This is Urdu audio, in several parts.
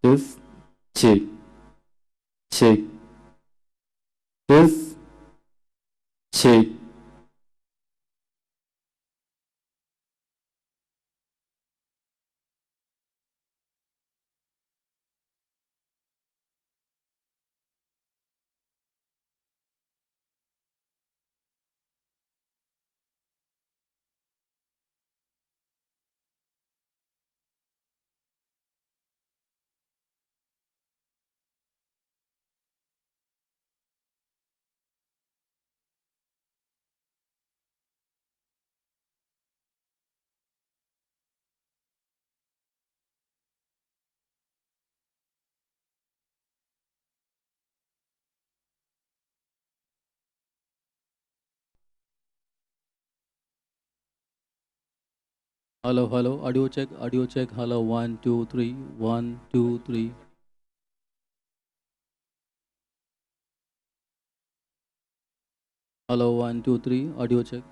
Test, check, check, test, check. Hello, hello. Audio check, audio check. Hello, 1, 2, 3. 1, 2, 3. Hello, 1, 2, 3. Audio check.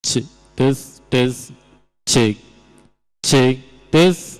Check, test, check, check, test.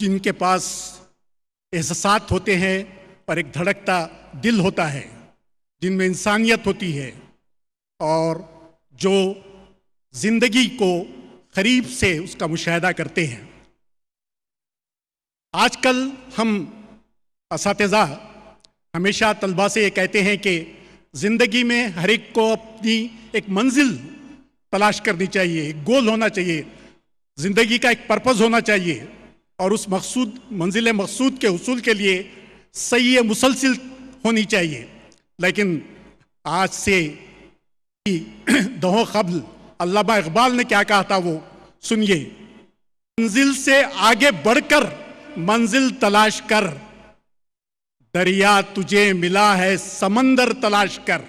جن کے پاس احساسات ہوتے ہیں اور ایک دھڑکتا دل ہوتا ہے، جن میں انسانیت ہوتی ہے اور جو زندگی کو قریب سے اس کا مشاہدہ کرتے ہیں۔ آج کل ہم اساتذہ ہمیشہ طلباء سے یہ کہتے ہیں کہ زندگی میں ہر ایک کو اپنی ایک منزل تلاش کرنی چاہیے، ایک گول ہونا چاہیے، زندگی کا ایک پرپز ہونا چاہیے، اور اس منزل مقصود کے حصول کے لیے صحیح مسلسل ہونی چاہیے۔ لیکن آج سے دہوں قبل علامہ اقبال نے کیا کہا تھا، وہ سنیے: منزل سے آگے بڑھ کر منزل تلاش کر، دریا تجھے ملا ہے سمندر تلاش کر،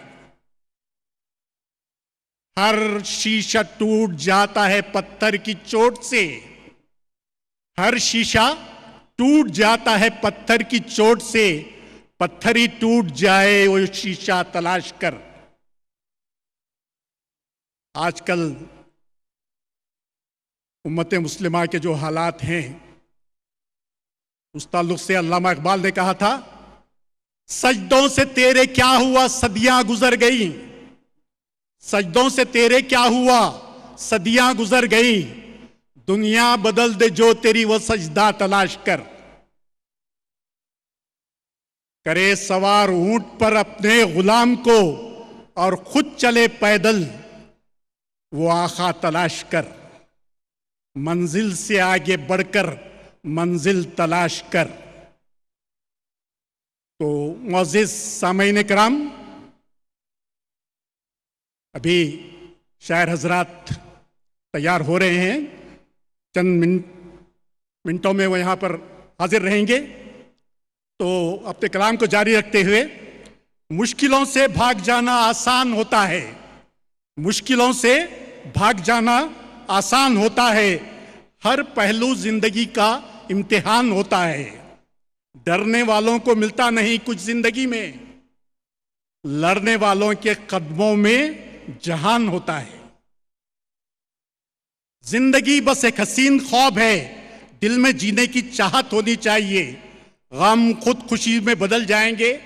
ہر شیشہ ٹوٹ جاتا ہے پتھر کی چوٹ سے، ہر شیشہ ٹوٹ جاتا ہے پتھر کی چوٹ سے، پتھر ہی ٹوٹ جائے وہ شیشہ تلاش کر۔ آج کل امت مسلمہ کے جو حالات ہیں اس تعلق سے علامہ اقبال نے کہا تھا: سجدوں سے تیرے کیا ہوا صدیاں گزر گئیں، سجدوں سے تیرے کیا ہوا صدیاں گزر گئیں، دنیا بدل دے جو تیری وہ سجدہ تلاش کر، کرے سوار اونٹ پر اپنے غلام کو اور خود چلے پیدل وہ آقا تلاش کر، منزل سے آگے بڑھ کر منزل تلاش کر۔ تو معزز سامعین کرام، ابھی شاعر حضرات تیار ہو رہے ہیں، چند منٹوں میں وہ یہاں پر حاضر رہیں گے، تو اپنے کلام کو جاری رکھتے ہوئے: مشکلوں سے بھاگ جانا آسان ہوتا ہے، مشکلوں سے بھاگ جانا آسان ہوتا ہے، ہر پہلو زندگی کا امتحان ہوتا ہے، ڈرنے والوں کو ملتا نہیں کچھ زندگی میں، لڑنے والوں کے قدموں میں جہان ہوتا ہے، زندگی بس ایک حسین خواب ہے، دل میں جینے کی چاہت ہونی چاہیے، غم خود خوشی میں بدل جائیں گے،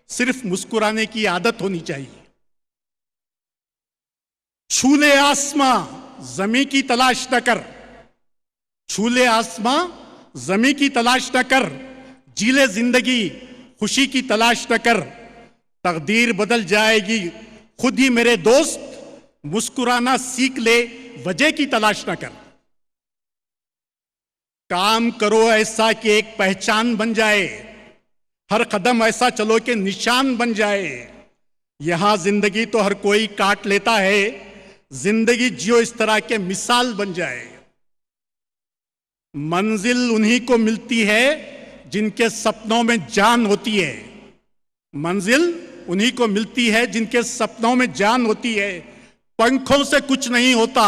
صرف مسکرانے کی عادت ہونی چاہیے، چھولے آسماں زمیں کی تلاش نہ کر، چھولے آسماں زمیں کی تلاش نہ کر، جیلے زندگی خوشی کی تلاش نہ کر، تقدیر بدل جائے گی خود ہی میرے دوست، مسکرانا سیکھ لے وجہ کی تلاش نہ کر، کام کرو ایسا کہ ایک پہچان بن جائے، ہر قدم ایسا چلو کہ نشان بن جائے، یہاں زندگی تو ہر کوئی کاٹ لیتا ہے، زندگی جیو اس طرح کے مثال بن جائے، منزل انہی کو ملتی ہے جن کے سپنوں میں جان ہوتی ہے، منزل انہی کو ملتی ہے جن کے سپنوں میں جان ہوتی ہے، پنکھوں سے کچھ نہیں ہوتا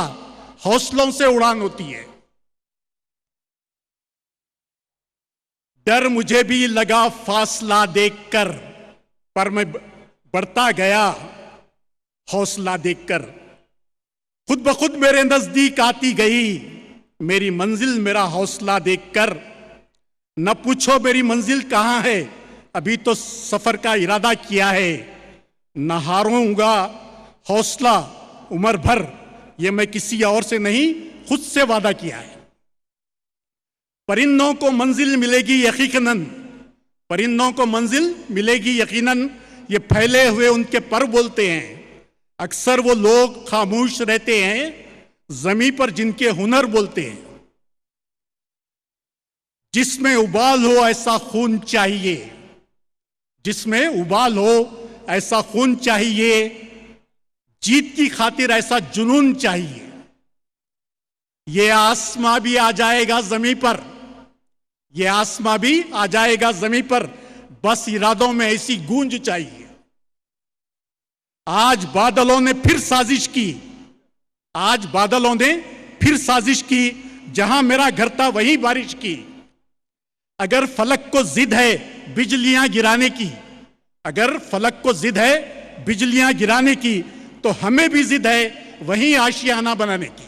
حوصلوں سے اڑان ہوتی ہے، ڈر مجھے بھی لگا فاصلہ دیکھ کر، پر میں بڑھتا گیا حوصلہ دیکھ کر، خود بخود میرے نزدیک آتی گئی میری منزل میرا حوصلہ دیکھ کر، نہ پوچھو میری منزل کہاں ہے ابھی تو سفر کا ارادہ کیا ہے، نہ ہاروں گا حوصلہ عمر بھر، یہ میں کسی اور سے نہیں خود سے وعدہ کیا ہے، پرندوں کو منزل ملے گی یقیناً، پرندوں کو منزل ملے گی یقیناً، یہ پھیلے ہوئے ان کے پر بولتے ہیں، اکثر وہ لوگ خاموش رہتے ہیں زمیں پر جن کے ہنر بولتے ہیں، جس میں ابال ہو ایسا خون چاہیے، جس میں ابال ہو ایسا خون چاہیے، جیت کی خاطر ایسا جنون چاہیے، یہ آسماں بھی آ جائے گا زمیں پر، یہ آسماں بھی آ جائے گا زمیں پر، بس ارادوں میں ایسی گونج چاہیے، آج بادلوں نے پھر سازش کی، آج بادلوں نے پھر سازش کی، جہاں میرا گھر تھا وہیں بارش کی، اگر فلک کو ضد ہے بجلیاں گرانے کی، اگر فلک کو ضد ہے بجلیاں گرانے کی، تو ہمیں بھی ضد ہے وہیں آشیانہ بنانے کی،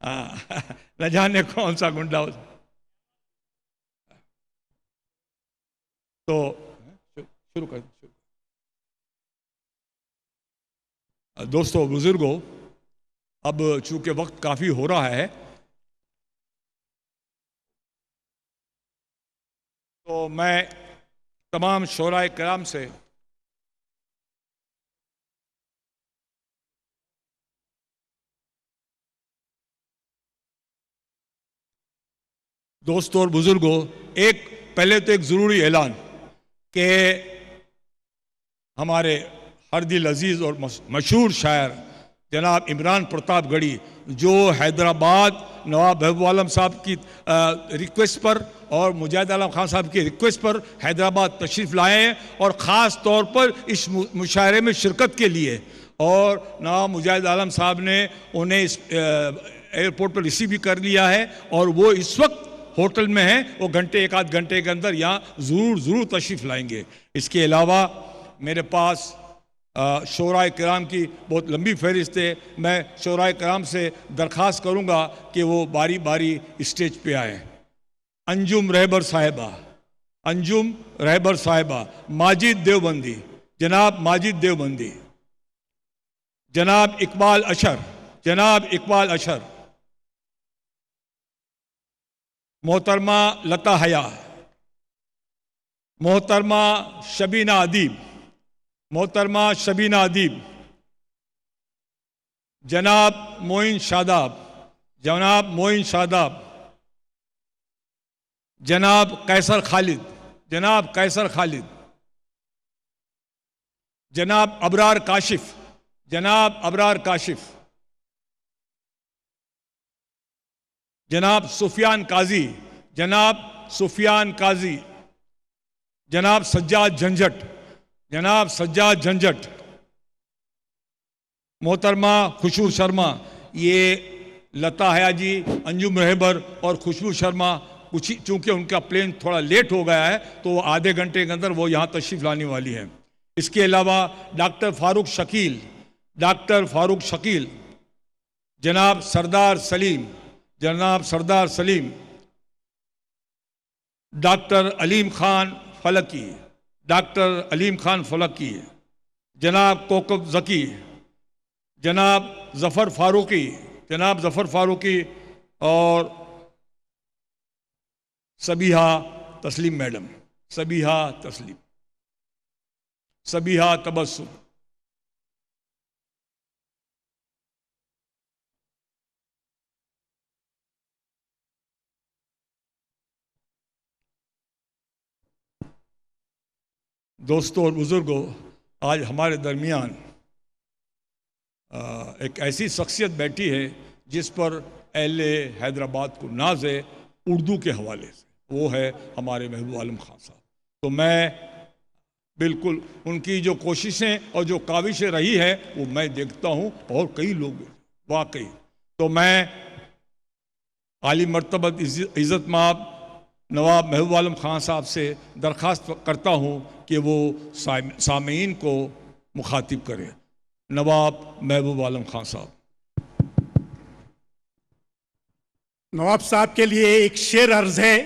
نہ جانے کون سا گنڈا ہو. تو شروع کر. دوستو بزرگوں، اب چونکہ وقت کافی ہو رہا ہے تو میں تمام شعراء کرام سے دوستوں اور بزرگوں، پہلے تو ایک ضروری اعلان کہ ہمارے ہر دل عزیز اور مشہور شاعر جناب عمران پرتاپ گڑھی، جو حیدرآباد نواب محبوب عالم صاحب کی ریکویسٹ پر اور مجاہد عالم خان صاحب کی ریکویسٹ پر حیدرآباد تشریف لائے ہیں، اور خاص طور پر اس مشاعرے میں شرکت کے لیے. اور نواب مجاہد عالم صاحب نے انہیں اس ایئرپورٹ پر ریسیو بھی کر لیا ہے، اور وہ اس وقت ہوٹل میں ہیں. وہ ایک آدھ گھنٹے کے اندر یہاں ضرور تشریف لائیں گے. اس کے علاوہ میرے پاس شعراء کرام کی بہت لمبی فہرست ہے. میں شعراء کرام سے درخواست کروں گا کہ وہ باری باری اسٹیج پہ آئیں. انجم رہبر صاحبہ ماجد دیوبندی، جناب ماجد دیوبندی، جناب اقبال اشر، محترمہ لتا حیا، محترمہ شبینہ ادیب، جناب معین شاداب، جناب قیصر خالد، جناب ابرار کاشف، جناب سفیان قاضی، جناب سجاد جھنجٹ، محترمہ خوشبو شرما. یہ لتا حیا جی، انجم رہبر اور خوشبو شرما چونکہ ان کا پلین تھوڑا لیٹ ہو گیا ہے تو وہ آدھے گھنٹے کے اندر وہ یہاں تشریف لانے والی ہیں. اس کے علاوہ ڈاکٹر فاروق شکیل، جناب سردار سلیم، ڈاکٹر علیم خان فلکی، جناب کوکب ذکی، جناب ظفر فاروقی اور سبیحہ تبسم. دوستوں اور بزرگوں، آج ہمارے درمیان ایک ایسی شخصیت بیٹھی ہے جس پر اہل حیدرآباد کو ناز ہے اردو کے حوالے سے. وہ ہے ہمارے محبوب عالم خان صاحب. تو میں بالکل ان کی جو کوششیں اور جو کاوشیں رہی ہے وہ میں دیکھتا ہوں، اور کئی لوگ واقعی. تو میں عالی مرتبت عزت مآب نواب محبوب عالم خان صاحب سے درخواست کرتا ہوں کہ وہ سامعین کو مخاطب کریں. نواب محبوب عالم خان صاحب. نواب صاحب کے لیے ایک شعر عرض ہے.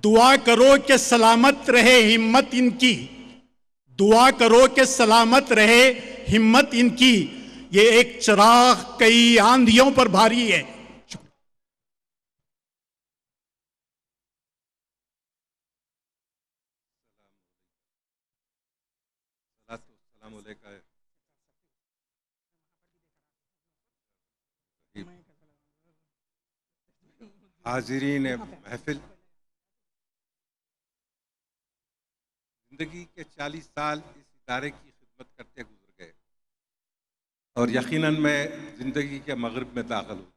دعا کرو کہ سلامت رہے ہمت ان کی، دعا کرو کہ سلامت رہے ہمت ان کی، یہ ایک چراغ کئی آندھیوں پر بھاری ہے. السلام علیکم. حاضرین محفل، زندگی کے 40 سال اس ادارے کی خدمت کرتے گزر گئے، اور یقیناً میں زندگی کے مغرب میں داخل ہوں.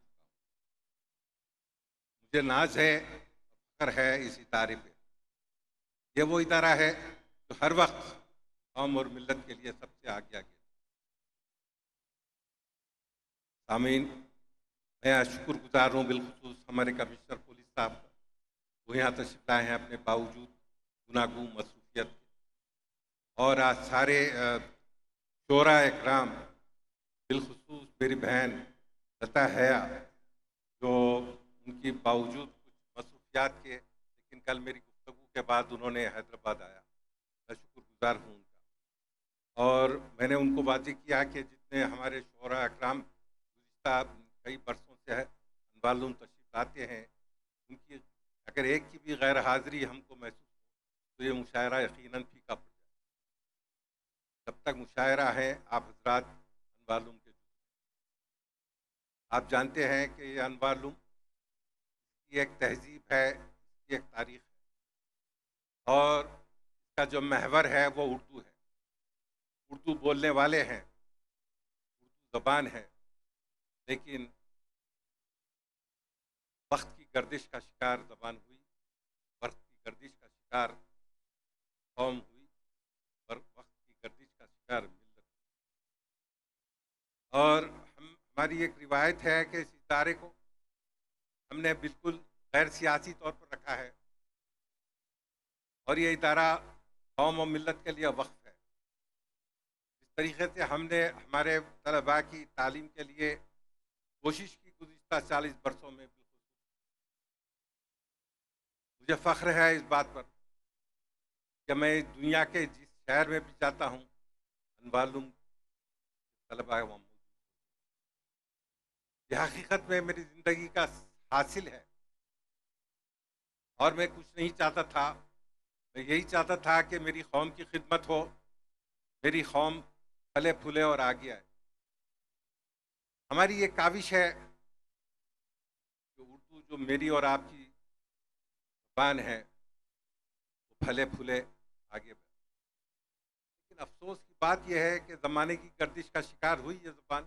مجھے ناز ہے، فخر ہے اس ادارے پہ. یہ وہ ادارہ ہے جو ہر وقت قوم اور ملت کے لیے سب سے آگے آگے. سامعین، میں شکر گزار ہوں بالخصوص ہمارے کمشنر پولیس صاحب، وہ یہاں تشریف لائے ہیں اپنے باوجود گناگوں مصروفیت. اور آج سارے شعراء اکرام، بالخصوص میری بہن لتا حیا جو ان کی باوجود کچھ مصروفیات کے، لیکن کل میری گفتگو کے بعد انہوں نے حیدرآباد آیا، میں شکر گزار ہوں ان کا۔ اور میں نے ان کو واضح کیا کہ جتنے ہمارے شعراء اکرام گزشتہ کئی برسوں سے انوارالعلوم تشریف لاتے ہیں، ان کی اگر ایک کی بھی غیر حاضری ہم کو محسوس ہو تو یہ مشاعرہ یقیناً پھیکا پڑ جائے۔ جب تک مشاعرہ ہے آپ حضرات انوارالعلوم کے، آپ جانتے ہیں کہ یہ انوارالعلوم کی ایک تہذیب ہے، اس کی ایک تاریخ ہے، اور اس کا جو محور ہے وہ اردو ہے، اردو بولنے والے ہیں، اردو زبان ہے، لیکن وقت کی گردش کا شکار زبان ہوئی، وقت کی گردش کا شکار قوم ہوئی، اور وقت کی گردش کا شکار ملت ہوئی۔ اور ہماری ایک روایت ہے کہ اس ادارے کو ہم نے بالکل غیر سیاسی طور پر رکھا ہے، اور یہ ادارہ قوم و ملت کے لیے وقف ہے۔ اس طریقے سے ہم نے ہمارے طلباء کی تعلیم کے لیے کوشش کی گزشتہ 40 برسوں میں۔ مجھے فخر ہے اس بات پر کہ میں دنیا کے جس شہر میں بھی جاتا ہوں انوارالعلوم طلباء وہاں موجود۔ یہ حقیقت میں میری زندگی کا حاصل ہے، اور میں کچھ نہیں چاہتا تھا، میں یہی چاہتا تھا کہ میری قوم کی خدمت ہو، میری قوم پھلے پھولے اور آگے آئے۔ ہماری یہ کاوش ہے کہ اردو جو میری اور آپ کی زبان ہے وہ پھلے پھولے آگے بڑھے۔ لیکن افسوس کی بات یہ ہے کہ زمانے کی گردش کا شکار ہوئی یہ زبان،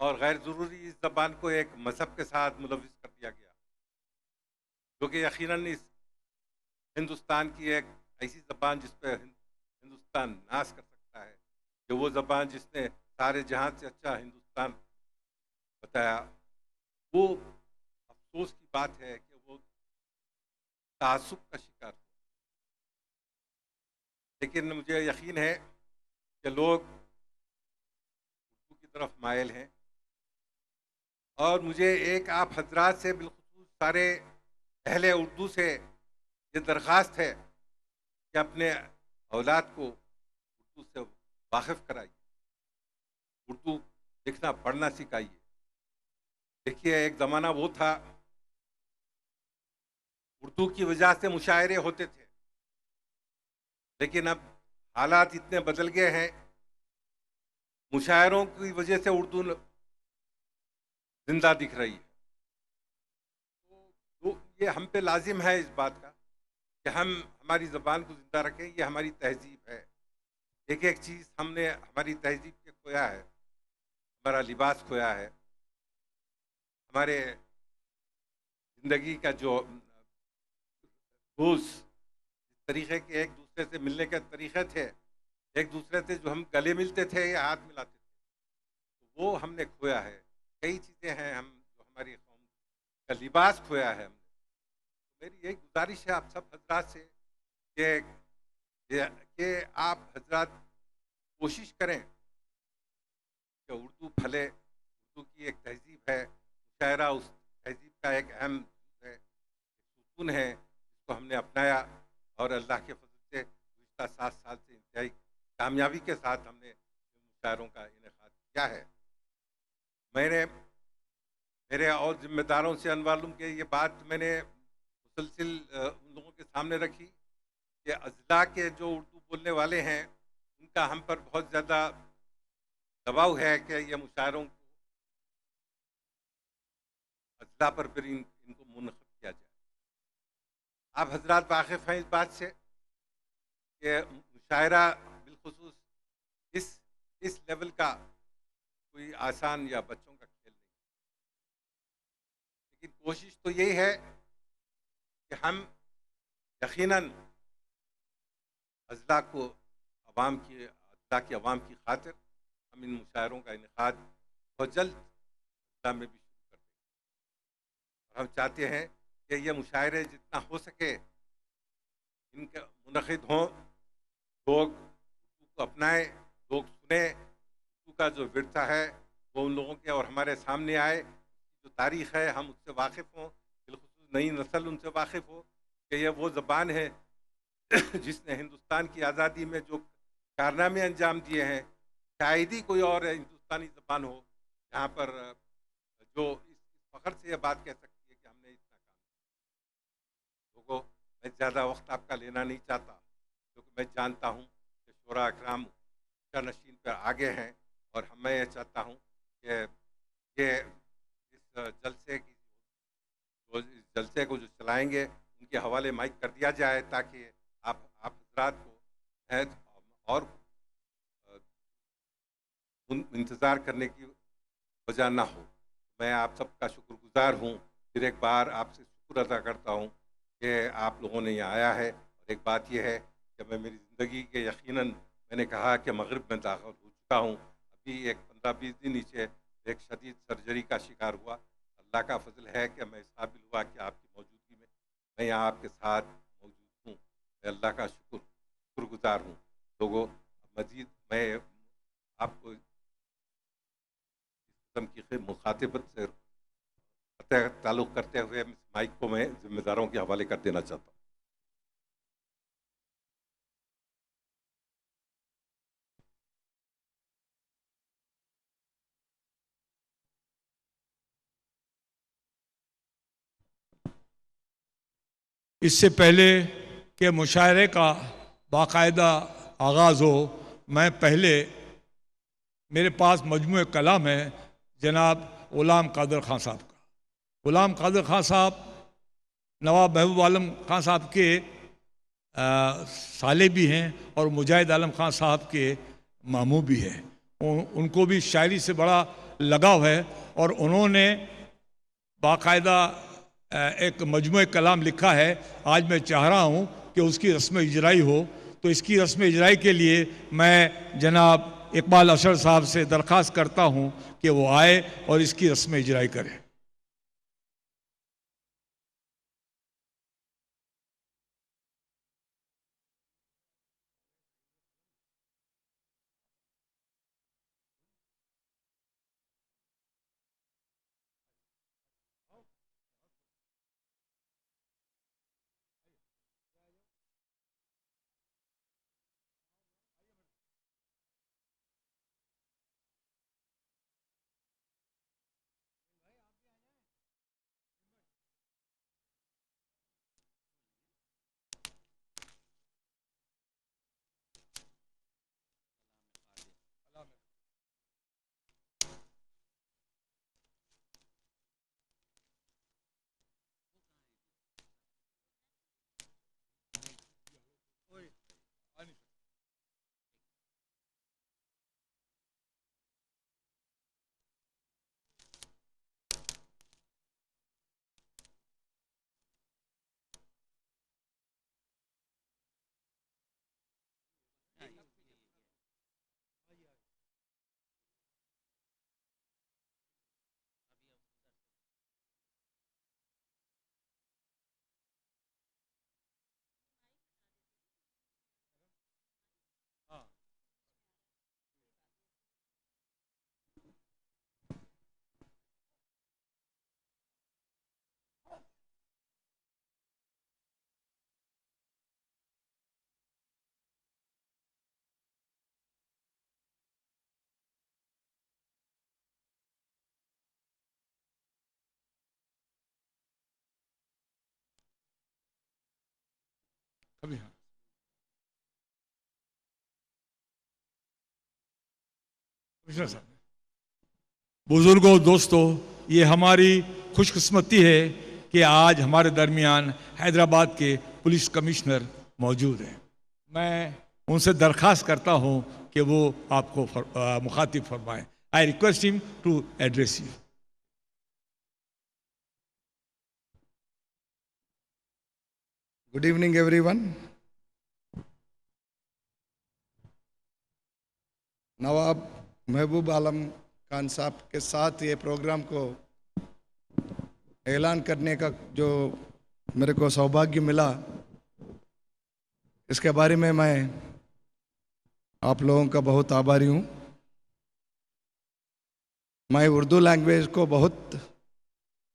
اور غیر ضروری اس زبان کو ایک مذہب کے ساتھ ملوث کر دیا گیا، جو کہ یقیناً اس ہندوستان کی ایک ایسی زبان جس پہ ہندوستان ناز کر سکتا ہے، کہ وہ زبان جس نے سارے جہاں سے اچھا ہندوستان بتایا، وہ افسوس کی بات ہے کہ وہ تعصب کا شکار ہوا۔ لیکن مجھے یقین ہے کہ لوگ اردو کی طرف مائل ہیں، اور مجھے ایک آپ حضرات سے بالخصوص سارے اہل اردو سے یہ درخواست ہے کہ اپنے اولاد کو اردو سے واقف کرائیے، اردو لکھنا پڑھنا سکھائیے۔ دیکھیے ایک زمانہ وہ تھا اردو کی وجہ سے مشاعرے ہوتے تھے، لیکن اب حالات اتنے بدل گئے ہیں، مشاعروں کی وجہ سے اردو زندہ دکھ رہی ہے۔ تو یہ ہم پہ لازم ہے اس بات کا کہ ہم ہماری زبان کو زندہ رکھیں، یہ ہماری تہذیب ہے۔ ایک ایک چیز ہم نے ہماری تہذیب کے کھویا ہے، ہمارا لباس کھویا ہے، ہمارے زندگی کا جو روز اس طریقے کے ایک دوسرے سے ملنے کے طریقے تھے، ایک دوسرے سے جو ہم گلے ملتے تھے یا ہاتھ ملاتے تھے، وہ ہم نے کھویا ہے۔ کئی چیزیں ہیں ہم جو ہماری قوم کا لباس کھویا ہے ہم نے۔ میری یہی گزارش ہے آپ سب حضرات سے کہ آپ حضرات کوشش کریں کہ اردو پھلے، اردو کی ایک تہذیب ہے، مشاعرہ اس تہذیب کا ایک اہم ہے، ستون ہے، جس کو ہم نے اپنایا، اور اللہ کے فضل سے گزشتہ 7 سال سے انتہائی کامیابی کے ساتھ ہم نے مشاعروں کا انعقاد کیا ہے۔ میرے اور ذمہ داروں سے انوارالعلوم کے یہ بات میں نے مسلسل ان لوگوں کے سامنے رکھی کہ اضلاع کے جو اردو بولنے والے ہیں ان کا ہم پر بہت زیادہ دباؤ ہے کہ یہ مشاعروں کو اضلاع پر پھر ان کو منعقد کیا جائے۔ آپ حضرات واقف ہیں اس بات سے کہ مشاعرہ بالخصوص اس لیول کا کوئی آسان یا بچوں کا کھیل نہیں، لیکن کوشش تو یہی ہے کہ ہم یقیناً اضلاع کی عوام کی خاطر ہم ان مشاعروں کا انعقاد بہت جلد اضلاع میں بھی شروع کر دیں گے، اور ہم چاہتے ہیں کہ یہ مشاعرے جتنا ہو سکے ان کے منعقد ہوں، لوگ اردو کو اپنائیں، لوگ سنیں، اردو کا جو ورثہ ہے وہ ان لوگوں کے اور ہمارے سامنے آئے، جو تاریخ ہے ہم اس سے واقف ہوں، بالخصوص نئی نسل ان سے واقف ہو کہ یہ وہ زبان ہے جس نے ہندوستان کی آزادی میں جو کارنامے انجام دیے ہیں، شاید ہی کوئی اور ہندوستانی زبان ہو جہاں پر جو اس فخر سے یہ بات کہہ سکتی ہے کہ ہم نے اتنا کام کیا۔ لوگوں، میں زیادہ وقت آپ کا لینا نہیں چاہتا کیونکہ میں جانتا ہوں کہ شورا اکرام نشین پر آگے ہیں، اور میں یہ چاہتا ہوں کہ یہ اس جلسے کو جو چلائیں گے ان کے حوالے مائک کر دیا جائے تاکہ آپ حضرات کو اور انتظار کرنے کی وجہ نہ ہو۔ میں آپ سب کا شکر گزار ہوں، پھر ایک بار آپ سے شکر ادا کرتا ہوں کہ آپ لوگوں نے یہاں آیا ہے۔ اور ایک بات یہ ہے کہ میں میری زندگی کے یقیناً میں نے کہا کہ مغرب میں داخل ہو چکا ہوں، ابھی ایک 15-20 دن نیچے ایک شدید سرجری کا شکار ہوا۔ اللہ کا فضل ہے کہ میں اس قابل ہوا کہ آپ کی موجودگی میں یہاں آپ کے ساتھ موجود ہوں۔ میں اللہ کا شکر گزار ہوں۔ لوگوں، مزید میں آپ کو اس قسم کی مخاطبت سے تعلق کرتے ہوئے مائک کو میں ذمہ داروں کے حوالے کر دینا چاہتا ہوں۔ اس سے پہلے کہ مشاعرے کا باقاعدہ آغاز ہو، میں پہلے میرے پاس مجموعہ کلام ہے جناب غلام قادر خان صاحب کا۔ غلام قادر خان صاحب نواب محبوب عالم خان صاحب کے سالے بھی ہیں اور مجاہد عالم خان صاحب کے ماموں بھی ہیں۔ ان کو بھی شاعری سے بڑا لگاؤ ہے اور انہوں نے باقاعدہ ایک مجموعہ کلام لکھا ہے۔ آج میں چاہ رہا ہوں کہ اس کی رسم اجرائی ہو، تو اس کی رسم اجرائی کے لیے میں جناب اقبال اشر صاحب سے درخواست کرتا ہوں کہ وہ آئے اور اس کی رسم اجرائی کریں۔ بزرگوں، دوستوں، یہ ہماری خوش قسمتی ہے کہ آج ہمارے درمیان حیدرآباد کے پولیس کمشنر موجود ہیں۔ میں ان سے درخواست کرتا ہوں کہ وہ آپ کو مخاطب فرمائیں۔ I request him to address you. Good evening, everyone. نواب محبوب عالم خان صاحب کے ساتھ یہ پروگرام کو اعلان کرنے کا جو میرے کو سوبھاگیہ ملا، اس کے بارے میں آپ لوگوں کا بہت آبھاری ہوں۔ میں اردو لینگویج کو بہت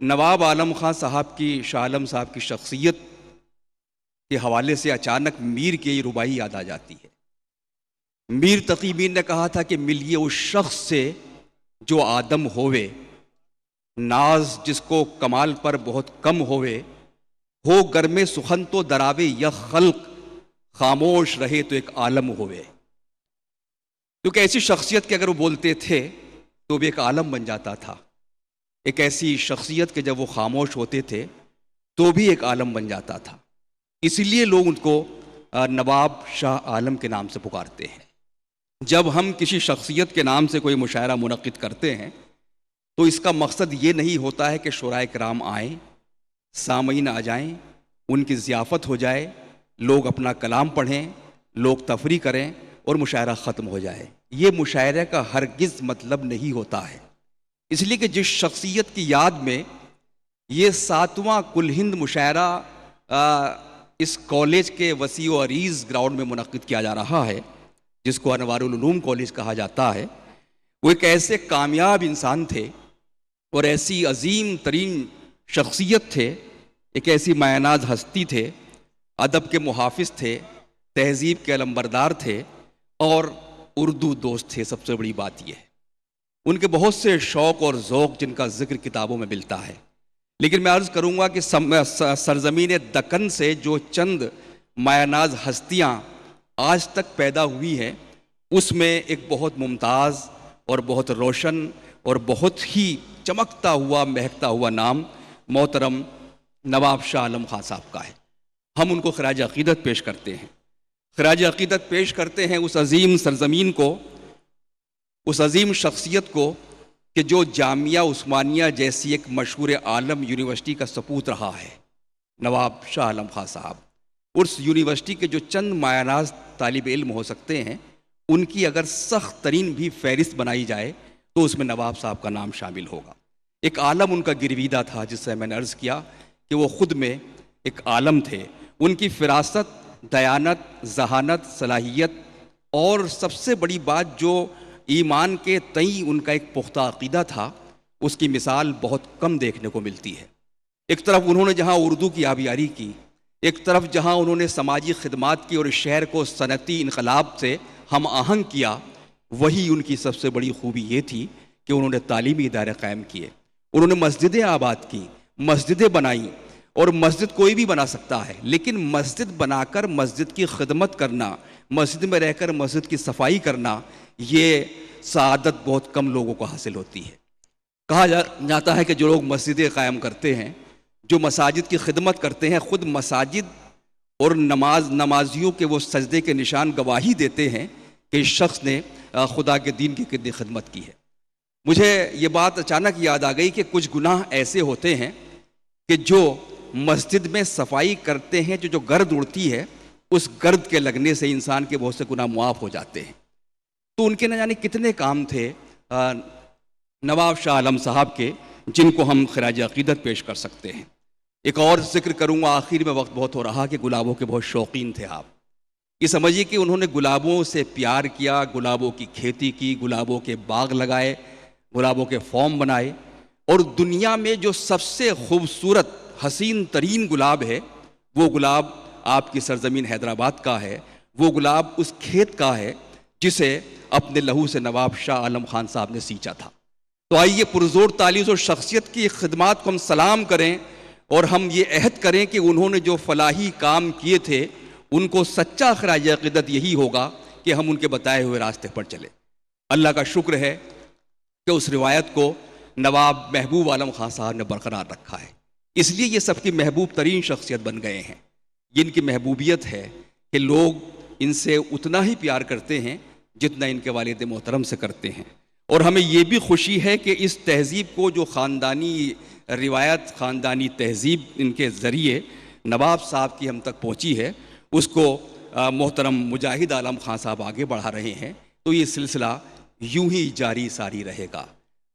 نواب عالم خان صاحب کی، شاہ عالم صاحب کی شخصیت کے حوالے سے اچانک میر کی یہ ربائی یاد آ جاتی ہے۔ میر تقی میر نے کہا تھا کہ ملیے اس شخص سے جو آدم ہوئے، ناز جس کو کمال پر بہت کم ہوئے، ہو گر میں سخن تو دراوے یک خلق، خاموش رہے تو ایک عالم ہوئے۔ کیونکہ ایسی شخصیت کہ اگر وہ بولتے تھے تو بھی ایک عالم بن جاتا تھا، ایک ایسی شخصیت کہ جب وہ خاموش ہوتے تھے تو بھی ایک عالم بن جاتا تھا۔ اسی لیے لوگ ان کو نواب شاہ عالم کے نام سے پکارتے ہیں۔ جب ہم کسی شخصیت کے نام سے کوئی مشاعرہ منعقد کرتے ہیں تو اس کا مقصد یہ نہیں ہوتا ہے کہ شعراء کرام آئیں، سامعین آ جائیں، ان کی ضیافت ہو جائے، لوگ اپنا کلام پڑھیں، لوگ تفریح کریں اور مشاعرہ ختم ہو جائے۔ یہ مشاعرے کا ہرگز مطلب نہیں ہوتا ہے۔ اس لیے کہ جس شخصیت کی یاد میں یہ 7واں کل ہند مشاعرہ اس کالج کے وسیع و عریض گراؤنڈ میں منعقد کیا جا رہا ہے، جس کو انوار العلوم کالج کہا جاتا ہے، وہ ایک ایسے کامیاب انسان تھے اور ایسی عظیم ترین شخصیت تھے، ایک ایسی مایہ-ناز ہستی تھے، ادب کے محافظ تھے، تہذیب کے علمبردار تھے اور اردو دوست تھے۔ سب سے بڑی بات یہ ہے ان کے بہت سے شوق اور ذوق جن کا ذکر کتابوں میں ملتا ہے، لیکن میں عرض کروں گا کہ سرزمین دکن سے جو چند مایہ-ناز ہستیاں آج تک پیدا ہوئی ہیں، اس میں ایک بہت ممتاز اور بہت روشن اور بہت ہی چمکتا ہوا مہکتا ہوا نام محترم نواب شاہ عالم خان صاحب کا ہے۔ ہم ان کو خراج عقیدت پیش کرتے ہیں، خراج عقیدت پیش کرتے ہیں اس عظیم سرزمین کو، اس عظیم شخصیت کو کہ جو جامعہ عثمانیہ جیسی ایک مشہور عالم یونیورسٹی کا سپوت رہا ہے، نواب شاہ عالم خان صاحب۔ اس یونیورسٹی کے جو چند مایہ ناز طالب علم ہو سکتے ہیں، ان کی اگر سخت ترین بھی فہرست بنائی جائے تو اس میں نواب صاحب کا نام شامل ہوگا۔ ایک عالم ان کا گرویدہ تھا، جس سے میں نے عرض کیا کہ وہ خود میں ایک عالم تھے۔ ان کی فراست، دیانت، ذہانت، صلاحیت اور سب سے بڑی بات جو ایمان کے تئیں ان کا ایک پختہ عقیدہ تھا، اس کی مثال بہت کم دیکھنے کو ملتی ہے۔ ایک طرف انہوں نے جہاں اردو کی آبیاری کی، ایک طرف جہاں انہوں نے سماجی خدمات کی اور اس شہر کو صنعتی انقلاب سے ہم آہنگ کیا، وہی ان کی سب سے بڑی خوبی یہ تھی کہ انہوں نے تعلیمی ادارے قائم کیے، انہوں نے مسجدیں آباد کی، مسجدیں بنائیں۔ اور مسجد کوئی بھی بنا سکتا ہے، لیکن مسجد بنا کر مسجد کی خدمت کرنا، مسجد میں رہ کر مسجد کی صفائی کرنا، یہ سعادت بہت کم لوگوں کو حاصل ہوتی ہے۔ کہا جاتا ہے کہ جو لوگ مسجدیں قائم کرتے ہیں، جو مساجد کی خدمت کرتے ہیں، خود مساجد اور نمازیوں کے وہ سجدے کے نشان گواہی دیتے ہیں کہ اس شخص نے خدا کے دین کی کتنی خدمت کی ہے۔ مجھے یہ بات اچانک یاد آ گئی کہ کچھ گناہ ایسے ہوتے ہیں کہ جو مسجد میں صفائی کرتے ہیں، جو گرد اڑتی ہے، اس گرد کے لگنے سے انسان کے بہت سے گناہ معاف ہو جاتے ہیں۔ تو ان کے نہ جانے کتنے کام تھے نواب شاہ عالم صاحب کے، جن کو ہم خراج عقیدت پیش کر سکتے ہیں۔ ایک اور ذکر کروں گا، آخر میں وقت بہت ہو رہا، کہ گلابوں کے بہت شوقین تھے آپ۔ یہ سمجھیے کہ انہوں نے گلابوں سے پیار کیا، گلابوں کی کھیتی کی، گلابوں کے باغ لگائے، گلابوں کے فارم بنائے، اور دنیا میں جو سب سے خوبصورت حسین ترین گلاب ہے، وہ گلاب آپ کی سرزمین حیدرآباد کا ہے، وہ گلاب اس کھیت کا ہے جسے اپنے لہو سے نواب شاہ عالم خان صاحب نے سینچا تھا۔ تو آئیے پرزور تالیوں اور شخصیت کی خدمات کو ہم سلام کریں، اور ہم یہ عہد کریں کہ انہوں نے جو فلاحی کام کیے تھے، ان کو سچا خراج عقیدت یہی ہوگا کہ ہم ان کے بتائے ہوئے راستے پر چلیں۔ اللہ کا شکر ہے کہ اس روایت کو نواب محبوب عالم خان صاحب نے برقرار رکھا ہے، اس لیے یہ سب کی محبوب ترین شخصیت بن گئے ہیں۔ جن کی محبوبیت ہے کہ لوگ ان سے اتنا ہی پیار کرتے ہیں جتنا ان کے والد محترم سے کرتے ہیں۔ اور ہمیں یہ بھی خوشی ہے کہ اس تہذیب کو، جو خاندانی روایت، خاندانی تہذیب ان کے ذریعے نواب صاحب کی ہم تک پہنچی ہے، اس کو محترم مجاہد عالم خان صاحب آگے بڑھا رہے ہیں۔ تو یہ سلسلہ یوں ہی جاری ساری رہے گا۔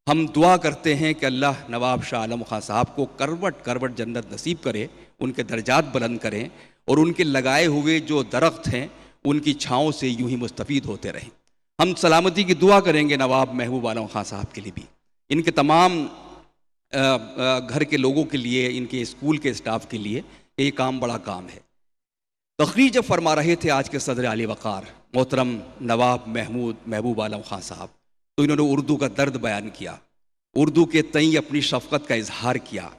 ہم دعا کرتے ہیں کہ اللہ نواب شاہ عالم خان صاحب کو کروٹ کروٹ جنت نصیب کرے، ان کے درجات بلند کریں، اور ان کے لگائے ہوئے جو درخت ہیں ان کی چھاؤں سے یوں ہی مستفید ہوتے رہیں۔ ہم سلامتی کی دعا کریں گے نواب محبوب عالم خان صاحب کے لیے بھی، ان کے تمام گھر کے لوگوں کے لیے، ان کے اسکول کے اسٹاف کے لیے یہ کام بڑا کام ہے۔ تقریر جب فرما رہے تھے آج کے صدر اعلی وقار محترم نواب محبوب عالم خان صاحب، تو انہوں نے اردو کا درد بیان کیا، اردو کے تئیں اپنی شفقت کا اظہار کیا۔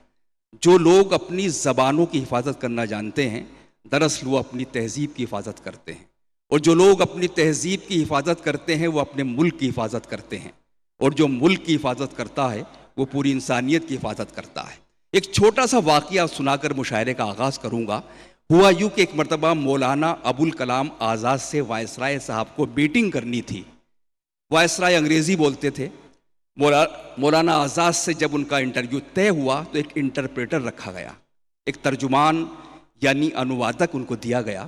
جو لوگ اپنی زبانوں کی حفاظت کرنا جانتے ہیں، دراصل وہ اپنی تہذیب کی حفاظت کرتے ہیں، اور جو لوگ اپنی تہذیب کی حفاظت کرتے ہیں وہ اپنے ملک کی حفاظت کرتے ہیں، اور جو ملک کی حفاظت کرتا ہے وہ پوری انسانیت کی حفاظت کرتا ہے۔ ایک چھوٹا سا واقعہ سنا کر مشاعرے کا آغاز کروں گا۔ ہوا یوں کہ ایک مرتبہ مولانا ابوالکلام آزاد سے وائسرائے صاحب کو میٹنگ کرنی تھی۔ وائسرائے انگریزی بولتے تھے۔ مولانا آزاد سے جب ان کا انٹرویو طے ہوا تو ایک انٹرپریٹر رکھا گیا، ایک ترجمان یعنی انوادک ان کو دیا گیا۔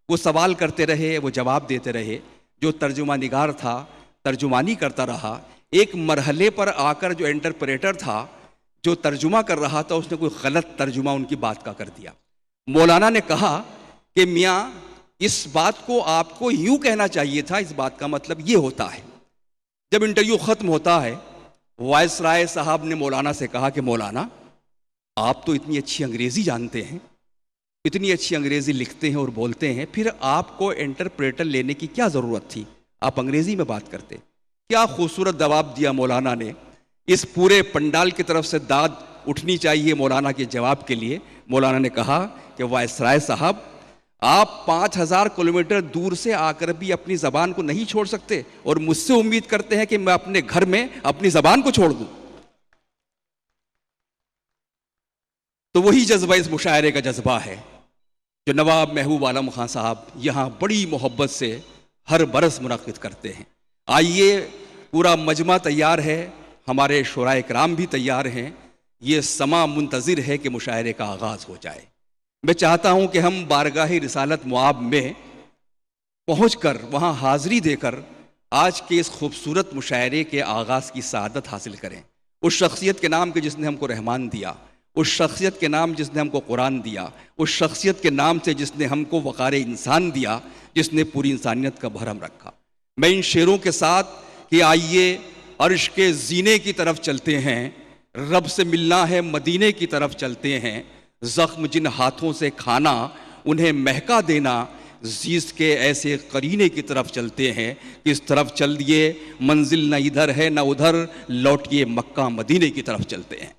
وہ سوال کرتے رہے، وہ جواب دیتے رہے۔ جو ترجمہ نگار تھا ترجمانی کرتا رہا۔ ایک مرحلے پر آ کر جو انٹرپریٹر تھا، جو ترجمہ کر رہا تھا، اس نے کوئی غلط ترجمہ ان کی بات کا کر دیا۔ مولانا نے کہا کہ میاں اس بات کو آپ کو یوں کہنا چاہیے تھا، اس بات کا مطلب یہ ہوتا ہے۔ جب انٹرویو ختم ہوتا ہے، وائس رائے صاحب نے مولانا سے کہا کہ مولانا آپ تو اتنی اچھی انگریزی جانتے ہیں، اتنی اچھی انگریزی لکھتے ہیں اور بولتے ہیں، پھر آپ کو انٹرپریٹر لینے کی کیا ضرورت تھی؟ آپ انگریزی میں بات کرتے۔ کیا خوبصورت جواب دیا مولانا نے۔ اس پورے پنڈال کی طرف سے داد اٹھنی چاہیے مولانا کے جواب کے لیے۔ مولانا نے کہا کہ وائسرائے صاحب، آپ 5000 کلومیٹر دور سے آ کر بھی اپنی زبان کو نہیں چھوڑ سکتے اور مجھ سے امید کرتے ہیں کہ میں اپنے گھر میں اپنی زبان کو چھوڑ دوں۔ تو وہی جذبہ اس مشاعرے کا جذبہ ہے جو نواب محبوب عالم خان صاحب یہاں بڑی محبت سے ہر برس منعقد کرتے ہیں۔ آئیے، پورا مجمع تیار ہے، ہمارے شورائے کرام بھی تیار ہیں، یہ سماں منتظر ہے کہ مشاعرے کا آغاز ہو جائے۔ میں چاہتا ہوں کہ ہم بارگاہ رسالت مواب میں پہنچ کر وہاں حاضری دے کر آج کے اس خوبصورت مشاعرے کے آغاز کی سعادت حاصل کریں۔ اس شخصیت کے نام کے جس نے ہم کو رحمان دیا، اس شخصیت کے نام جس نے ہم کو قرآن دیا، اس شخصیت کے نام سے جس نے ہم کو وقار انسان دیا، جس نے پوری انسانیت کا بھرم رکھا۔ میں ان شعروں کے ساتھ کہ آئیے عرش کے زینے کی طرف چلتے ہیں، رب سے ملنا ہے مدینے کی طرف چلتے ہیں، زخم جن ہاتھوں سے کھانا انہیں مہکا دینا، زیست کے ایسے قرینے کی طرف چلتے ہیں کہ اس طرف چل دیے منزل نہ ادھر ہے نہ ادھر، لوٹیے مکہ مدینے کی طرف چلتے ہیں۔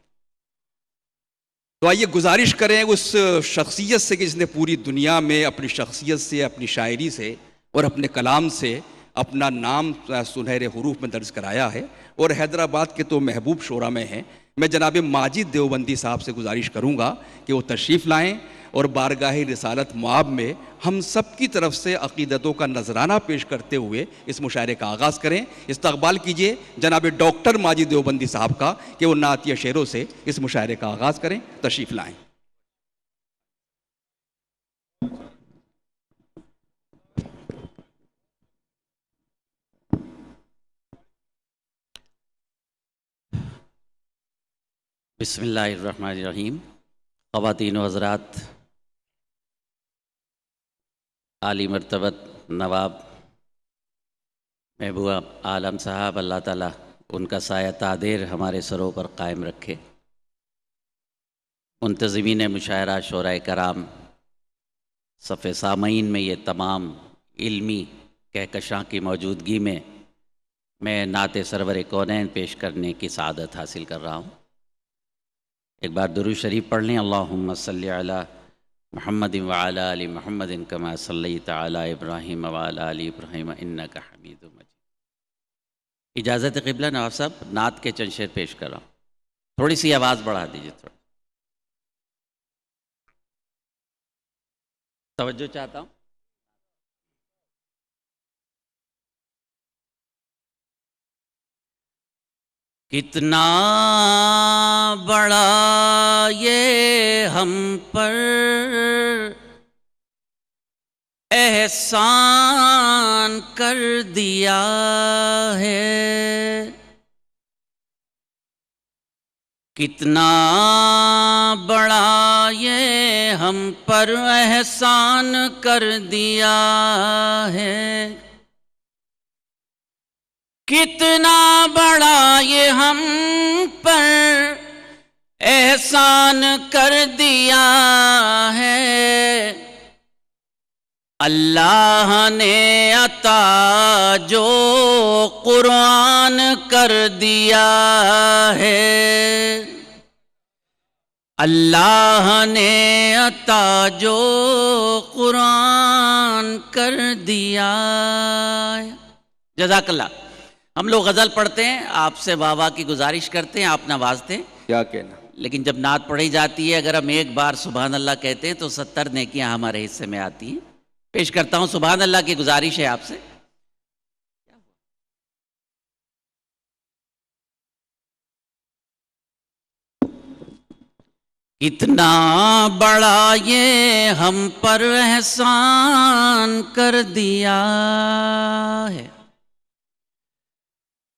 تو آئیے گزارش کریں اس شخصیت سے کہ جس نے پوری دنیا میں اپنی شخصیت سے، اپنی شاعری سے اور اپنے کلام سے اپنا نام سنہرے حروف میں درج کرایا ہے اور حیدرآباد کے تو محبوب شعراء میں ہیں۔ میں جناب ماجد دیوبندی صاحب سے گزارش کروں گا کہ وہ تشریف لائیں اور بارگاہ رسالت مواب میں ہم سب کی طرف سے عقیدتوں کا نذرانہ پیش کرتے ہوئے اس مشاعرے کا آغاز کریں۔ استقبال کیجئے جناب ڈاکٹر ماجد دیوبندی صاحب کا کہ وہ نعتیہ شعروں سے اس مشاعرے کا آغاز کریں۔ تشریف لائیں۔ بسم اللہ الرحمن الرحیم۔ خواتین و حضرات، عالی مرتبت نواب محبوب عالم صاحب، اللہ تعالیٰ ان کا سایہ تادیر ہمارے سروں پر قائم رکھے۔ منتظمین مشاعرہ، شورائے کرام، صف سامعین میں یہ تمام علمی کہکشاں کی موجودگی میں نعت سرور کونین پیش کرنے کی سعادت حاصل کر رہا ہوں۔ ایک بار درود شریف پڑھ لیں۔ اللہم صلی علی محمد وعلی آل محمد کما صلیت علی ابراہیم وعلی آل ابراہیم انک حمید مجید۔ اجازت قبلہ نواب صاحب، نعت کے چند شعر پیش کر رہا ہوں، تھوڑی سی آواز بڑھا دیجیے، تھوڑا توجہ چاہتا ہوں۔ کتنا بڑا یہ ہم پر احسان کر دیا ہے، کتنا بڑا یہ ہم پر احسان کر دیا ہے، کتنا بڑا یہ ہم پر احسان کر دیا ہے، اللہ نے عطا جو قرآن کر دیا ہے، اللہ نے عطا جو قرآن کر دیا ہے۔ جزاک اللہ۔ ہم لوگ غزل پڑھتے ہیں، آپ سے واہ واہ کی گزارش کرتے ہیں، آپ نوازتے ہیں، کیا کہنا۔ لیکن جب نعت پڑھی جاتی ہے اگر ہم ایک بار سبحان اللہ کہتے ہیں تو 70 نیکیاں ہمارے حصے میں آتی ہیں۔ پیش کرتا ہوں، سبحان اللہ کی گزارش ہے آپ سے۔ کتنا بڑا یہ ہم پر احسان کر دیا ہے،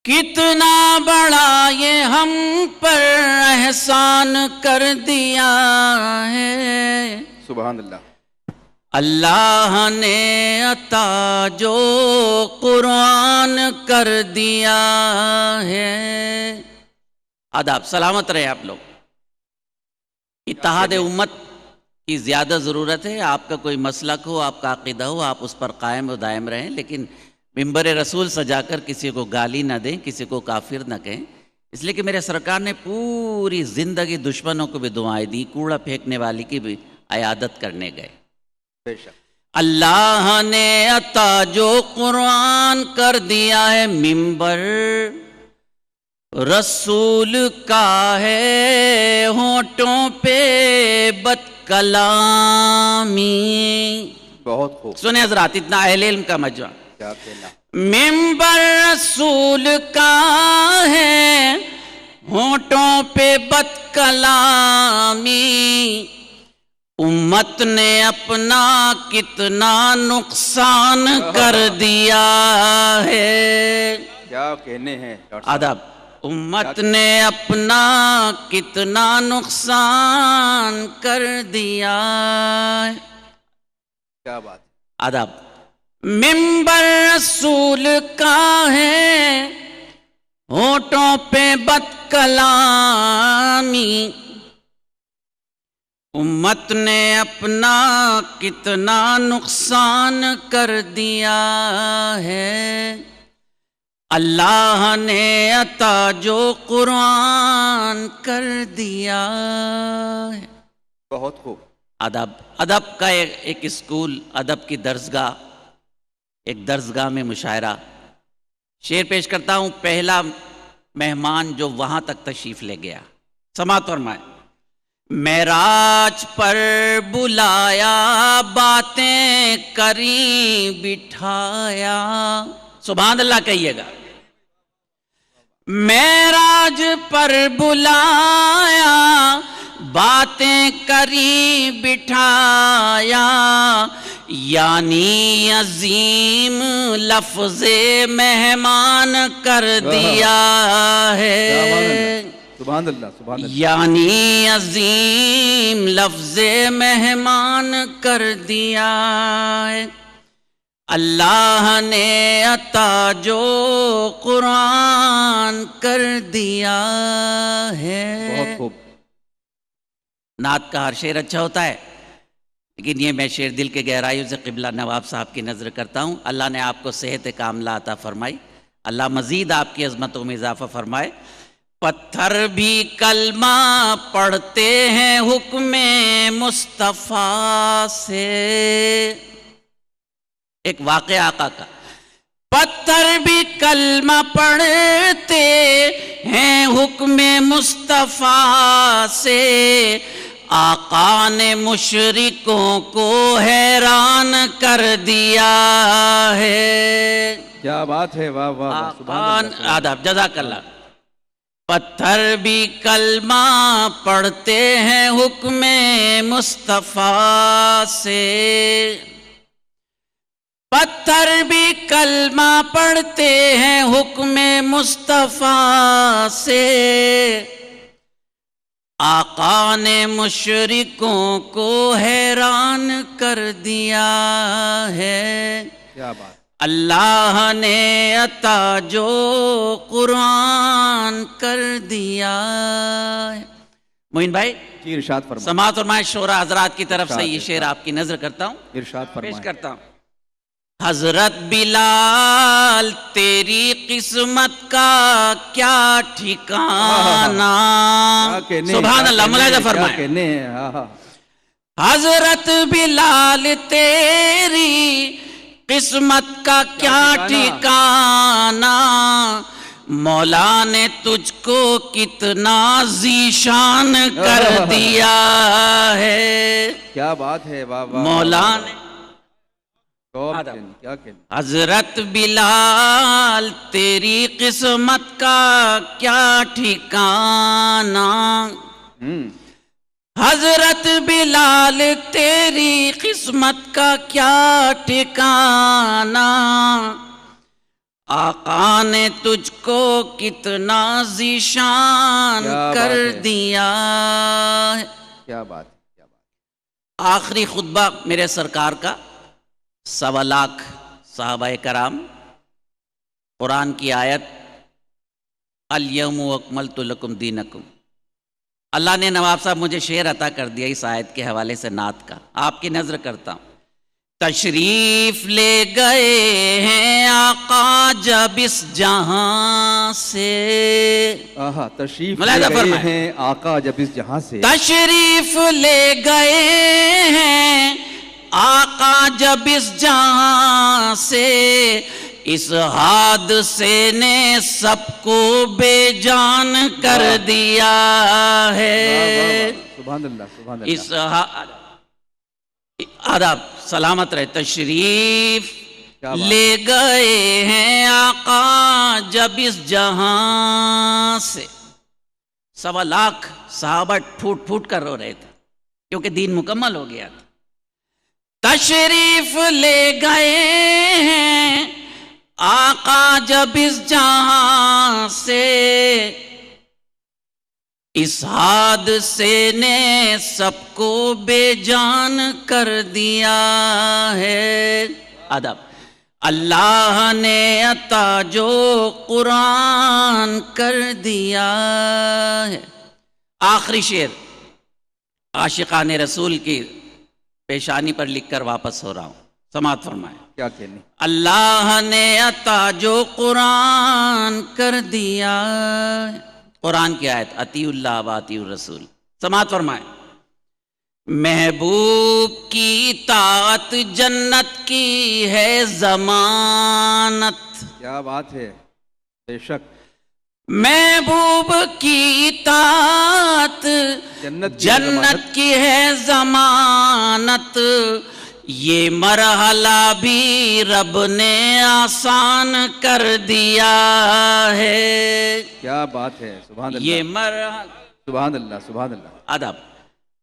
کتنا بڑا یہ ہم پر احسان کر دیا ہے، سبحان اللہ۔ اللہ نے عطا جو قرآن کر دیا ہے۔ آداب، سلامت رہے آپ لوگ۔ اتحاد امت کی زیادہ ضرورت ہے۔ آپ کا کوئی مسلک ہو، آپ کا عقیدہ ہو، آپ اس پر قائم و دائم رہیں، لیکن ممبر رسول سجا کر کسی کو گالی نہ دیں، کسی کو کافر نہ کہیں، اس لیے کہ میرے سرکار نے پوری زندگی دشمنوں کو بھی دعائیں دی، کوڑا پھینکنے والی کی بھی عیادت کرنے گئے۔ بے شک۔ اللہ نے عطا جو قرآن کر دیا ہے، ممبر رسول کا ہے، ہونٹوں پہ بد کلامی۔ بہت خوب، سنیں حضرات، اتنا اہل علم کا مجمع۔ کیا کہنا۔ ممبر رسول کا ہے، ہونٹوں پہ بد کلامی، امت نے اپنا کتنا نقصان کر دیا ہے۔ کیا کہنے ہیں ڈاکٹر صاحب۔ آداب۔ امت نے اپنا کتنا نقصان کر دیا ہے۔ کیا بات۔ آداب۔ ممبر رسول کا ہے، ہونٹوں پہ بد کلامی، امت نے اپنا کتنا نقصان کر دیا ہے، اللہ نے عطا جو قرآن کر دیا ہے۔ بہت خوب۔ ادب، ادب کا ایک اسکول، ادب کی درسگاہ، ایک درسگاہ میں مشاعرہ۔ شعر پیش کرتا ہوں، پہلا مہمان جو وہاں تک تشریف لے گیا، سماعت فرمائے۔ معراج پر بلایا، باتیں کری بٹھایا، سبحان اللہ کہیے گا۔ معراج پر بلایا، باتیں کری بٹھایا، یعنی عظیم لفظ مہمان کر دیا ہے، سبحان اللہ، سبحان اللہ۔ یعنی عظیم لفظ مہمان کر دیا ہے، اللہ نے عطا جو قرآن کر دیا ہے۔ بہت خوب۔ نعت کا ہر شعر اچھا ہوتا ہے، لیکن یہ میں شعر دل کے گہرائیوں سے قبلہ نواب صاحب کی نظر کرتا ہوں۔ اللہ نے آپ کو صحت کاملہ عطا فرمائی، اللہ مزید آپ کی عظمتوں میں اضافہ فرمائے۔ پتھر بھی کلمہ پڑھتے ہیں حکم مصطفیٰ سے، ایک واقعہ آقا کا۔ پتھر بھی کلمہ پڑھتے ہیں حکم مصطفیٰ سے، آقا نے مشرکوں کو حیران کر دیا ہے۔ کیا بات ہے، واہ واہ واہ، سبحان اللہ۔ آداب، جزاک اللہ۔ پتھر بھی کلمہ پڑھتے ہیں حکم مصطفیٰ سے، پتھر بھی کلمہ پڑھتے ہیں حکم مصطفیٰ سے، آقا نے مشرکوں کو حیران کر دیا ہے۔ کیا بات۔ اللہ نے عطا جو قرآن کر دیا ہے۔ معین بھائی جی ارشاد فرمائیں، سماعت فرمائیں، شورا حضرات کی طرف سے ارشاد، یہ شعر آپ کی نظر کرتا ہوں، ارشاد پیش فرمائیں۔ کرتا ہوں۔ حضرت بلال تیری قسمت کا کیا ٹھکانہ، کیا کہنے، سبحان اللہ، ملاحظہ کیا فرمائیں۔ کہنے، ہاں ہاں، حضرت بلال تیری قسمت کا کیا ٹھکانہ، مولا نے تجھ کو کتنا ذیشان کر دیا ہے، کیا بات ہے، واہ واہ، مولا نے کیا کہنے، حضرت بلال تیری قسمت کا کیا ٹھکانہ، حضرت بلال تیری قسمت کا کیا ٹھکانہ، آقا نے تجھ کو کتنا ذیشان کیا کر بات ہے، دیا ہے۔ کیا بات ہے، کیا بات آخری خطبہ میرے سرکار کا، 1.25 لاکھ صحابہ کرام، قرآن کی آیت الیوم اکملت لکم دینکم۔ اللہ نے نواب صاحب مجھے شعر عطا کر دیا اس آیت کے حوالے سے نعت کا، آپ کی نظر کرتا ہوں۔ تشریف لے گئے ہیں آقا جب اس جہاں سے، آہا، تشریف لے ملاحظہ گئے فرمائیں۔ ہیں آقا جب اس جہاں سے، تشریف لے گئے ہیں آقا جب اس جہاں سے، اس حادثے نے سب کو بے جان کر دیا ہے۔ سبحان اللہ، سبحان اللہ، اس آداب سلامت رہے، تشریف کیا بات لے گئے ہیں آقا جب اس جہاں سے۔ 1.25 لاکھ صحابہ پھوٹ پھوٹ کر رو رہے تھے کیونکہ دین مکمل ہو گیا تھا۔ تشریف لے گئے ہیں آقا جب اس جہاں سے، اس حادثے نے سب کو بے جان کر دیا ہے۔ ادب، اللہ نے عطا جو قرآن کر دیا ہے۔ آخری شعر عاشقان رسول کی پیشانی پر لکھ کر واپس ہو رہا ہوں، سماعت فرمائیں۔ کیا کہنے، اللہ نے عطا جو قرآن کر دیا ہے، قرآن کی آیت اطیعوا اللہ و اطیعوا الرسول، سماعت فرمائیں۔ محبوب کی اطاعت جنت کی ہے ضمانت، کیا بات ہے، بے شک محبوب کی اطاعت جنت کی ہے ضمانت، یہ مرحلہ بھی رب نے آسان کر دیا ہے۔ کیا بات ہے، سبحان اللہ، یہ مرحلہ، سبحان اللہ، سبحان اللہ، ادب،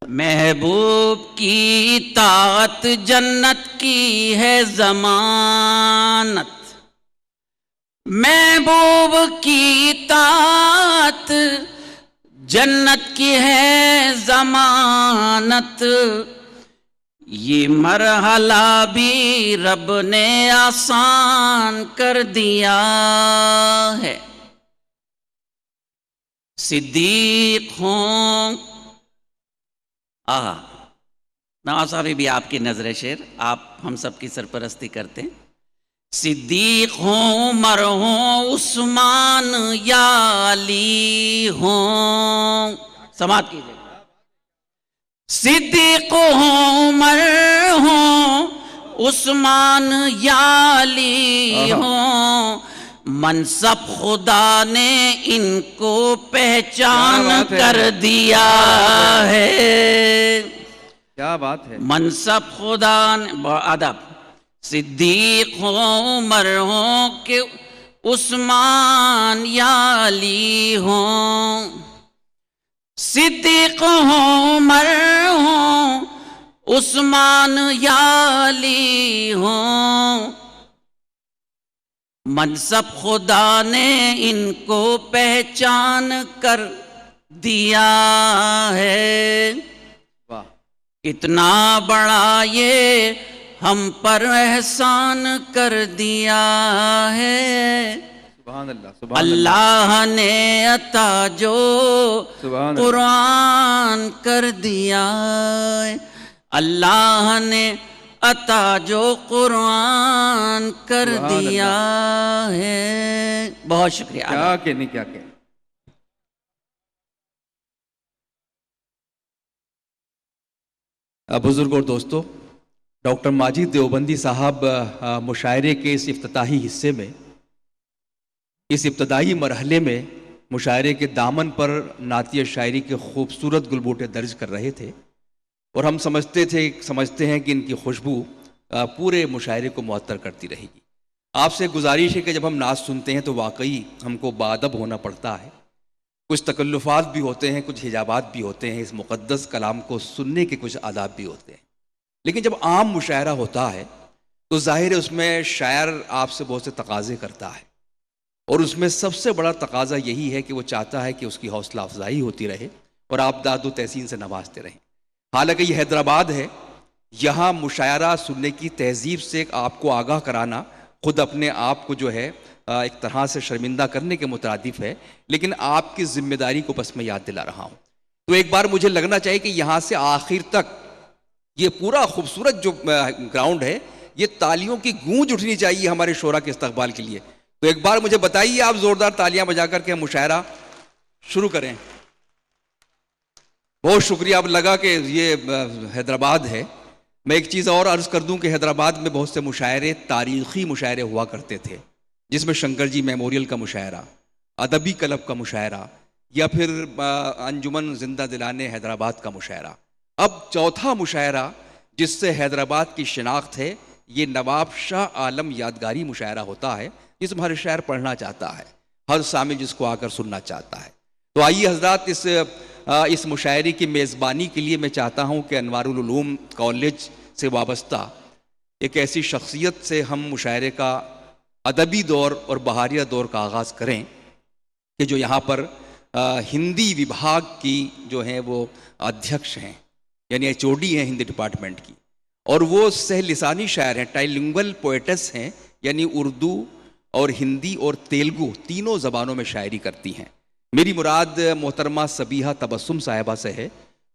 محبوب کی اطاعت جنت کی ہے ضمانت، محبوب کی اطاعت جنت کی ہے ضمانت، یہ مرحلہ بھی رب نے آسان کر دیا ہے۔ صدیق ہوں، نواز صاحب بھی آپ کی نظر شعر، آپ ہم سب کی سرپرستی کرتے ہیں۔ صدیق ہوں، عمر ہوں، عثمان یا علی ہوں، سماعت کیجئے۔ صدیق ہوں، عمر ہوں، عثمان یا علی ہوں، منصب خدا نے ان کو پہچان کر دیا ہے۔ کیا بات ہے، منصب خدا نے، ادب، صدیق ہوں، عمر ہوں کہ عثمان یا علی ہوں، صدیق ہوں، عمر ہوں، عثمان یا علی ہوں، منصب خدا نے ان کو پہچان کر دیا ہے۔ واہ، کتنا بڑا یہ ہم پر احسان کر دیا ہے۔ سبحان اللہ، سبحان اللہ نے عطا جو سبحان اللہ، قرآن کر دیا ہے، اللہ نے عطا جو قرآن کر سبحان دیا ہے. بہت شکریہ. کیا کہ نہیں کیا کہ. بزرگ اور دوستو، ڈاکٹر ماجد دیوبندی صاحب مشاعرے کے اس افتتاحی حصے میں، اس ابتدائی مرحلے میں مشاعرے کے دامن پر نعتیہ شاعری کے خوبصورت گلبوٹے درج کر رہے تھے، اور ہم سمجھتے ہیں کہ ان کی خوشبو پورے مشاعرے کو معطر کرتی رہے گی. آپ سے گزارش ہے کہ جب ہم نعت سنتے ہیں تو واقعی ہم کو باادب ہونا پڑتا ہے. کچھ تکلفات بھی ہوتے ہیں، کچھ حجابات بھی ہوتے ہیں، اس مقدس کلام کو سننے کے کچھ آداب بھی ہوتے ہیں. لیکن جب عام مشاعرہ ہوتا ہے تو ظاہر ہے اس میں شاعر آپ سے بہت سے تقاضے کرتا ہے، اور اس میں سب سے بڑا تقاضا یہی ہے کہ وہ چاہتا ہے کہ اس کی حوصلہ افزائی ہوتی رہے اور آپ داد و تحسین سے نوازتے رہیں. حالانکہ یہ حیدرآباد ہے، یہاں مشاعرہ سننے کی تہذیب سے آپ کو آگاہ کرانا خود اپنے آپ کو جو ہے ایک طرح سے شرمندہ کرنے کے مترادف ہے، لیکن آپ کی ذمہ داری کو بس میں یاد دلا رہا ہوں. تو ایک بار مجھے لگنا چاہیے کہ یہاں سے آخر تک یہ پورا خوبصورت جو گراؤنڈ ہے، یہ تالیوں کی گونج اٹھنی چاہیے ہمارے شعراء کے استقبال کے لیے. تو ایک بار مجھے بتائیے آپ زوردار تالیاں بجا کر کے مشاعرہ شروع کریں. بہت شکریہ. اب لگا کہ یہ حیدرآباد ہے. میں ایک چیز اور عرض کر دوں کہ حیدرآباد میں بہت سے مشاعرے، تاریخی مشاعرے ہوا کرتے تھے، جس میں شنکر جی میموریل کا مشاعرہ، ادبی کلب کا مشاعرہ، یا پھر انجمن زندہ دلانے حیدرآباد کا مشاعرہ. اب چوتھا مشاعرہ جس سے حیدرآباد کی شناخت ہے، یہ نواب شاہ عالم یادگاری مشاعرہ ہوتا ہے، جس میں ہر شاعر پڑھنا چاہتا ہے، ہر سامع جس کو آ کر سننا چاہتا ہے. تو آئیے حضرات، اس مشاعرے کی میزبانی کے لیے میں چاہتا ہوں کہ انوار العلوم کالج سے وابستہ ایک ایسی شخصیت سے ہم مشاعرے کا ادبی دور اور بہاریہ دور کا آغاز کریں کہ جو یہاں پر ہندی وبھاگ کی جو ہیں وہ ادھیکش ہیں، یعنی ایچ او ڈی ہیں ہندی ڈپارٹمنٹ کی، اور وہ سہ لسانی شاعر ہیں، ٹائلنگول پوئٹس ہیں، یعنی اردو اور ہندی اور تیلگو تینوں زبانوں میں شاعری کرتی ہیں. میری مراد محترمہ صبیحہ تبسم صاحبہ سے ہے،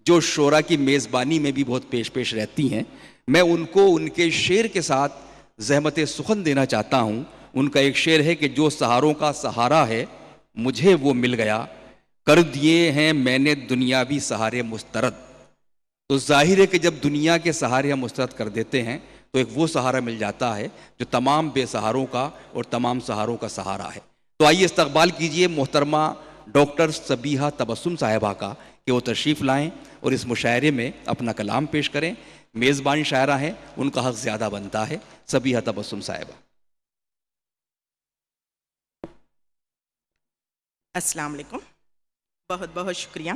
جو شعراء کی میزبانی میں بھی بہت پیش رہتی ہیں. میں ان کو ان کے شعر کے ساتھ زحمت سخن دینا چاہتا ہوں. ان کا ایک شعر ہے کہ جو سہاروں کا سہارا ہے مجھے وہ مل گیا، کر دیے ہیں میں نے دنیاوی سہارے مسترد. تو ظاہر ہے کہ جب دنیا کے سہارے ہم مسترد کر دیتے ہیں تو ایک وہ سہارا مل جاتا ہے جو تمام بے سہاروں کا اور تمام سہاروں کا سہارا ہے. تو آئیے استقبال کیجئے محترمہ ڈاکٹر صبیحہ تبسم صاحبہ کا کہ وہ تشریف لائیں اور اس مشاعرے میں اپنا کلام پیش کریں. میزبان شاعرہ ہیں، ان کا حق زیادہ بنتا ہے. صبیحہ تبسم صاحبہ. السلام علیکم، بہت بہت شکریہ.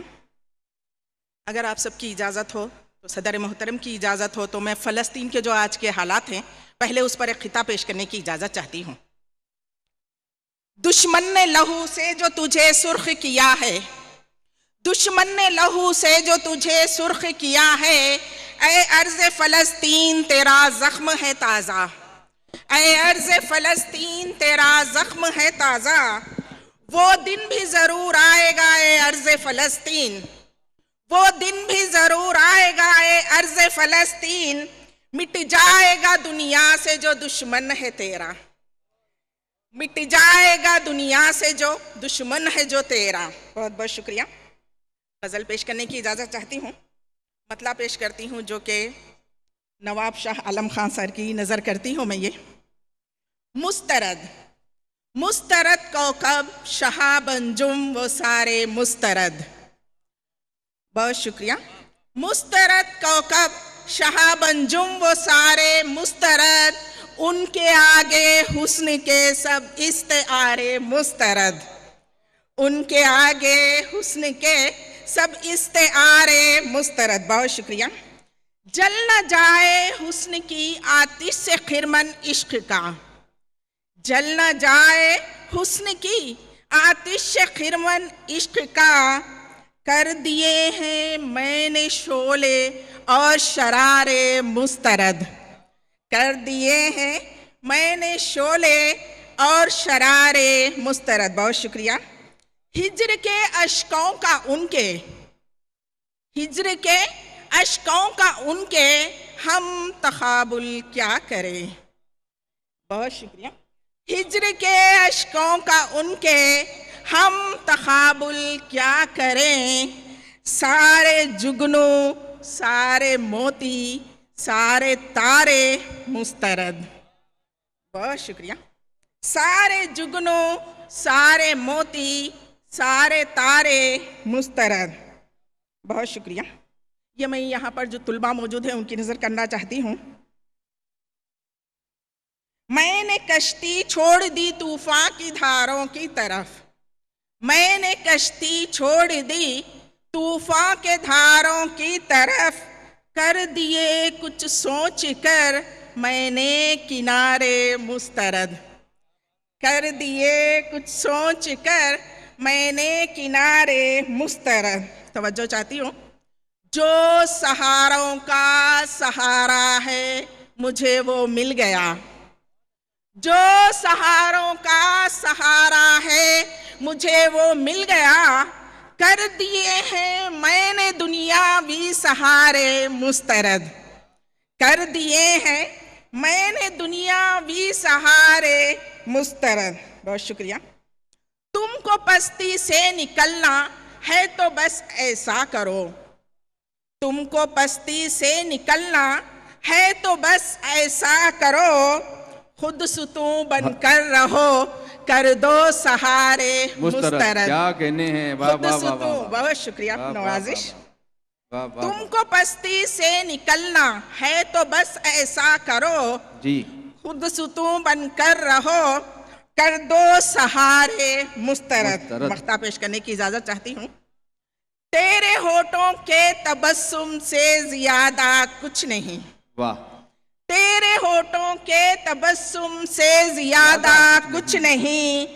اگر آپ سب کی اجازت ہو تو صدر محترم کی اجازت ہو تو میں فلسطین کے جو آج کے حالات ہیں پہلے اس پر ایک خطاب پیش کرنے کی اجازت چاہتی ہوں. دشمن نے لہو سے جو تجھے سرخ کیا ہے، دشمن نے لہو سے جو تجھے سرخ کیا ہے، اے ارض فلسطین تیرا زخم ہے تازہ، اے ارض فلسطین تیرا زخم ہے تازہ. وہ دن بھی ضرور آئے گا اے ارض فلسطین، وہ دن بھی ضرور آئے گا اے ارض فلسطین، مٹ جائے گا دنیا سے جو دشمن ہے تیرا، مٹ جائے گا دنیا سے جو دشمن ہے جو تیرا. بہت بہت شکریہ. غزل پیش کرنے کی اجازت چاہتی ہوں. مطلع پیش کرتی ہوں جو کہ نواب شاہ عالم خان سر کی نظر کرتی ہوں میں. یہ مسترد مسترد کوكب شہاب انجم وہ سارے مسترد. بہت شکریہ. مسترد کوكب شہاب انجم وہ سارے مسترد، ان کے آگے حسن کے سب استعارے مسترد، ان کے آگے حسن کے سب استعارے مسترد. بہت شکریہ. جل نہ جائے حسن کی آتش سے خرمن عشق کا، جل نہ جائے حسن کی آتش سے خرمن عشق کا، کر دیے ہیں میں نے شعلے اور شرارے مسترد، کر دیے ہیں میں نے شعلے اور شرار مسترد. بہت شکریہ. ہجر کے اشکوں کا ان کے، ہجر کے اشکوں کا ان کے ہم تقابل کیا کریں. بہت شکریہ. ہجر کے اشکوں کا ان کے ہم تقابل کیا کریں. سارے جگنو سارے موتی سارے تارے مسترد. بہت شکریہ. سارے جگنو سارے موتی سارے تارے مسترد. بہت شکریہ. یہ میں یہاں پر جو طلباء موجود ہیں ان کی نظر کرنا چاہتی ہوں. میں نے کشتی چھوڑ دی طوفان کی دھاروں کی طرف. میں نے کشتی چھوڑ دی طوفان کے دھاروں کی طرف. کر دیے کچھ سوچ کر میں نے کنارے مسترد. کر دیے کچھ سوچ کر میں نے کنارے مسترد. توجہ چاہتی ہوں. جو سہاروں کا سہارا ہے مجھے وہ مل گیا. جو سہاروں کا سہارا ہے مجھے وہ مل گیا. کر دیے ہیں میں نے دنیاوی سہارے مسترد. کر دیے ہیں میں نے دنیاوی سہارے مسترد. بہت شکریہ. تم کو پستی سے نکلنا ہے تو بس ایسا کرو. تم کو پستی سے نکلنا ہے تو بس ایسا کرو. خود ستون بن کر رہو کر دو سہارے مسترد. کیا کہنے ہیں. خود ستون. بہت شکریہ نوازش. تم کو پستی سے نکلنا ہے تو بس ایسا کرو. جی. خود ستون بن کر رہو کر دو سہارے مسترد. مقطع پیش کرنے کی اجازت چاہتی ہوں. تیرے ہونٹوں کے تبسم سے زیادہ کچھ نہیں. واہ. تیرے ہونٹوں کے تبسم سے زیادہ کچھ نہیں.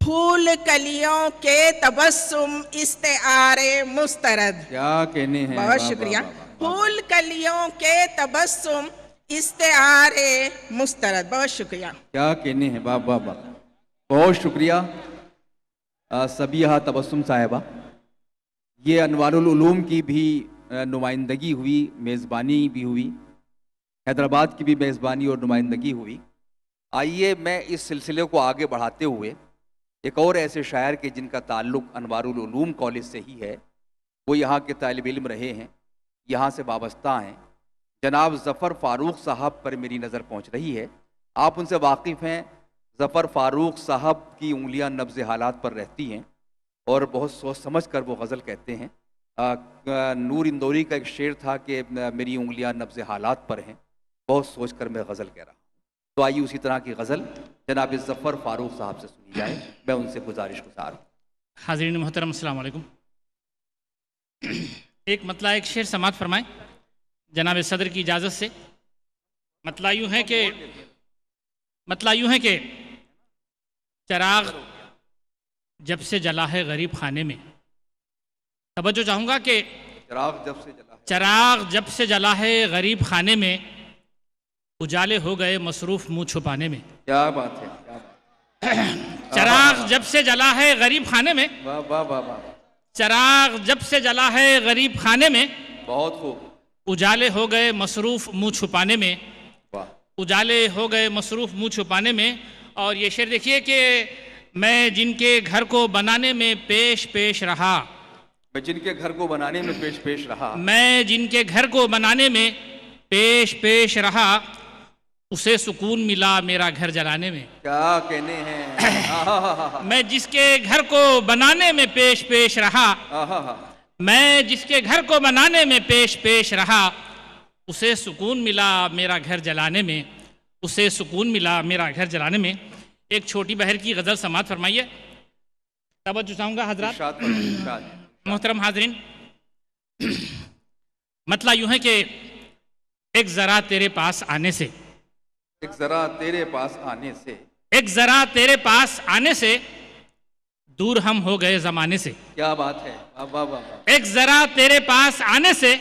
پھول کلیوں کے تبسم استعارے مسترد. کیا کہنے ہیں. بہت شکریہ. پھول کلیوں کے تبسم استعارے مسترد. بہت شکریہ. کیا کہنے ہیں. واہ واہ واہ. بہت شکریہ سبیحہ تبسم صاحبہ. یہ انوار العلوم کی بھی نمائندگی ہوئی، میزبانی بھی ہوئی، حیدرآباد کی بھی میزبانی اور نمائندگی ہوئی. آئیے میں اس سلسلے کو آگے بڑھاتے ہوئے ایک اور ایسے شاعر کے جن کا تعلق انوار العلوم کالج سے ہی ہے، وہ یہاں کے طالب علم رہے ہیں، یہاں سے وابستہ ہیں، جناب ظفر فاروق صاحب پر میری نظر پہنچ رہی ہے. آپ ان سے واقف ہیں. ظفر فاروق صاحب کی انگلیاں نبض حالات پر رہتی ہیں اور بہت سوچ سمجھ کر وہ غزل کہتے ہیں. نور اندوری کا ایک شعر تھا کہ میری انگلیاں نبض حالات پر ہیں، بہت سوچ کر میں غزل کہہ رہا ہوں. تو آئیے اسی طرح کی غزل جناب ظفر فاروق صاحب سے سنی جائے. میں ان سے گزارش گزار ہوں. حاضرین محترم السلام علیکم. ایک مطلع ایک شعر سماعت فرمائیں جناب صدر کی اجازت سے. مطلع یوں ہے کہ چراغ جب سے جلا ہے غریب خانے میں. توجہ چاہوں گا کہ چراغ جب سے جلا ہے غریب خانے میں، اجالے ہو گئے مصروف منہ چھپانے میں. کیا بات ہے. چراغ جب سے جلا ہے غریب خانے میں. چراغ جب سے جلا ہے غریب خانے میں. بہت خوب. اجالے ہو گئے مصروف منہ چھپانے میں. اجالے ہو گئے مصروف منہ چھپانے میں. اور یہ شعر دیکھیے کہ میں جن کے گھر کو بنانے میں پیش رہا. میں جن کے گھر کو بنانے میں پیش رہا. میں جن کے گھر کو بنانے میں پیش رہا. اسے سکون ملا میرا گھر جلانے میں. کیا کہنے ہیں. میں جس کے گھر کو بنانے میں پیش رہا. میں جس کے گھر کو بنانے میں پیش رہا. اسے سکون ملا میرا گھر جلانے میں. اسے سکون ملا میرا گھر جلانے میں. ایک چھوٹی بہر کی غزل سماعت فرمائیے. توجہ چاہوں گا حضرات. محترم حاضرین، مطلع یوں ہے کہ ایک ذرا تیرے پاس آنے سے، ایک ذرا تیرے پاس آنے سے، ایک ذرا تیرے پاس آنے سے دور ہم ہو گئے زمانے سے. کیا بات ہے. ایک ذرا تیرے پاس آنے سے،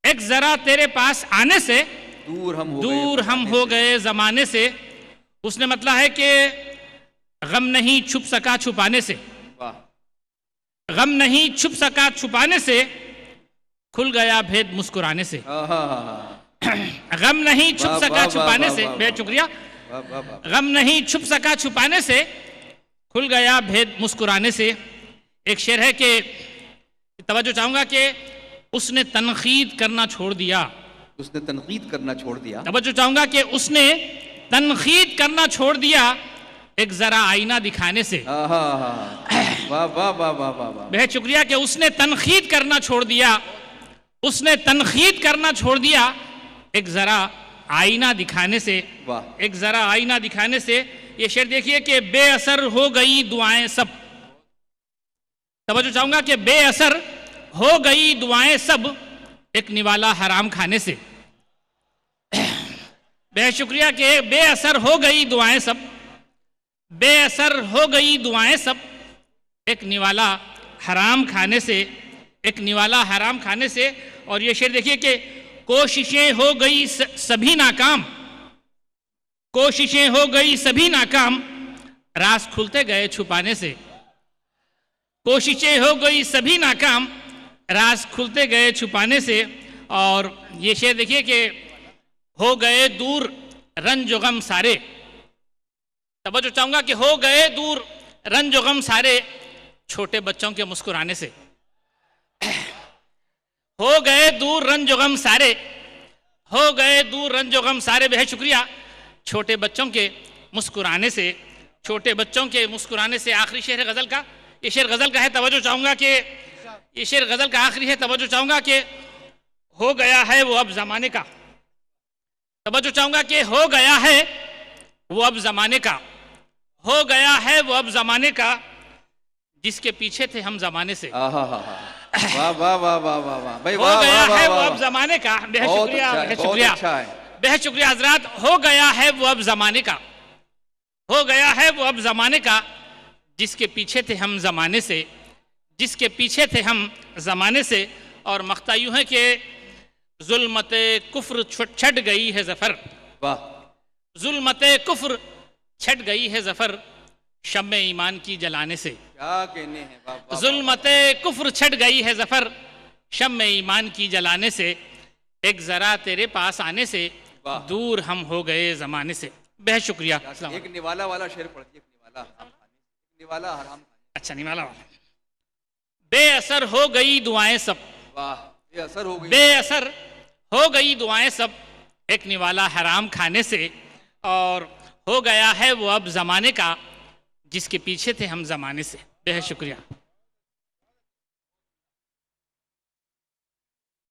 ایک ذرا تیرے پاس آنے سے دور ہم ہو گئے زمانے سے. اس نے مطلب ہے کہ غم نہیں چھپ سکا چھپانے سے، غم نہیں چھپ سکا چھپانے سے، کھل گیا بھید مسکرانے سے، غم نہیں چھپ سکا چھپانے سے، بہت شکریہ، غم نہیں چھپ سکا چھپانے سے، کھل گیا بھید مسکرانے سے۔ ایک شعر ہے کہ توجہ چاہوں گا کہ اس نے تنقید کرنا چھوڑ دیا، اس نے تنقید کرنا چھوڑ دیا، توجہ چاہوں گا کہ اس نے تنقید کرنا چھوڑ دیا ایک ذرا آئینہ دکھانے سے، واہ واہ واہ واہ واہ واہ، بہت شکریہ کہ اس نے تنقید کرنا چھوڑ دیا، اس نے تنقید کرنا چھوڑ دیا ایک ذرا آئینہ دکھانے سے، ایک ذرا آئینہ دکھانے سے۔ یہ شعر دیکھیے کہ بے اثر ہو گئی دعائیں سب، توجہ چاہوں گا کہ بے اثر ہو گئی دعائیں سب ایک نوالا حرام کھانے سے، بہت شکریہ کہ بے اثر ہو گئی دعائیں سب، بے اثر ہو گئی دعائیں سب ایک نوالا حرام کھانے سے، ایک نوالا حرام کھانے سے۔ اور یہ شعر دیکھیے کہ کوششیں ہو گئی سبھی ناکام، کوششیں ہو گئی سبھی ناکام، راز کھلتے گئے چھپانے سے، کوششیں ہو گئی سبھی ناکام، راز کھلتے گئے چھپانے سے۔ اور یہ شعر دیکھیے کہ ہو گئے دور رنج و غم سارے، توجہ چاہوں گا کہ ہو گئے دور رنج و غم سارے چھوٹے بچوں کے مسکرانے سے، ہو گئے دور رنج و غم سارے، ہو گئے دور رنج و غم سارے، بہت شکریہ، چھوٹے بچوں کے مسکرانے سے، چھوٹے بچوں کے مسکرانے سے۔ آخری شعر غزل کا، یہ شعر غزل کا ہے، توجہ چاہوں گا کہ یہ شعر غزل کا آخری ہے، توجہ چاہوں گا کہ ہو گیا ہے وہ اب زمانے کا، توجہ چاہوں گا کہ ہو گیا ہے وہ اب زمانے کا، ہو گیا ہے وہ اب زمانے کا، جس کے پیچھے تھے ہم زمانے سے، واہ واہ واہ واہ واہ واہ بھائی، ہو گیا ہے وہ اب زمانے کا، بہت شکریہ، بہت شکریہ، بہت شکریہ حضرات۔ ہو گیا ہے وہ اب زمانے کا، ہو گیا ہے وہ اب زمانے کا، جس کے پیچھے تھے ہم زمانے سے، جس کے پیچھے تھے ہم زمانے سے۔ اور مقطع یوں ہے کہ ظلمت کفر چھٹ گئی ہے ظفر، ظلمت کفر چھٹ گئی ہے ظفر، شمع ایمان کی جلانے سے، کیا کہنے ہیں، ظلمت کفر چھٹ گئی ہے ظفر، شمع ایمان کی جلانے سے، ایک ذرا تیرے پاس آنے سے، دور ہم ہو گئے زمانے سے۔ بہت شکریہ۔ ایک نوالا والا شعر پڑھیے، نوالا حرام، اچھا نوالا والا۔ بے اثر ہو گئی دعائیں سب، بے اثر ہو گئی، بے اثر ہو گئی دعائیں سب ایک نوالا حرام کھانے سے، اور ہو گیا ہے وہ اب زمانے کا، جس کے پیچھے تھے ہم زمانے سے۔ بہت شکریہ۔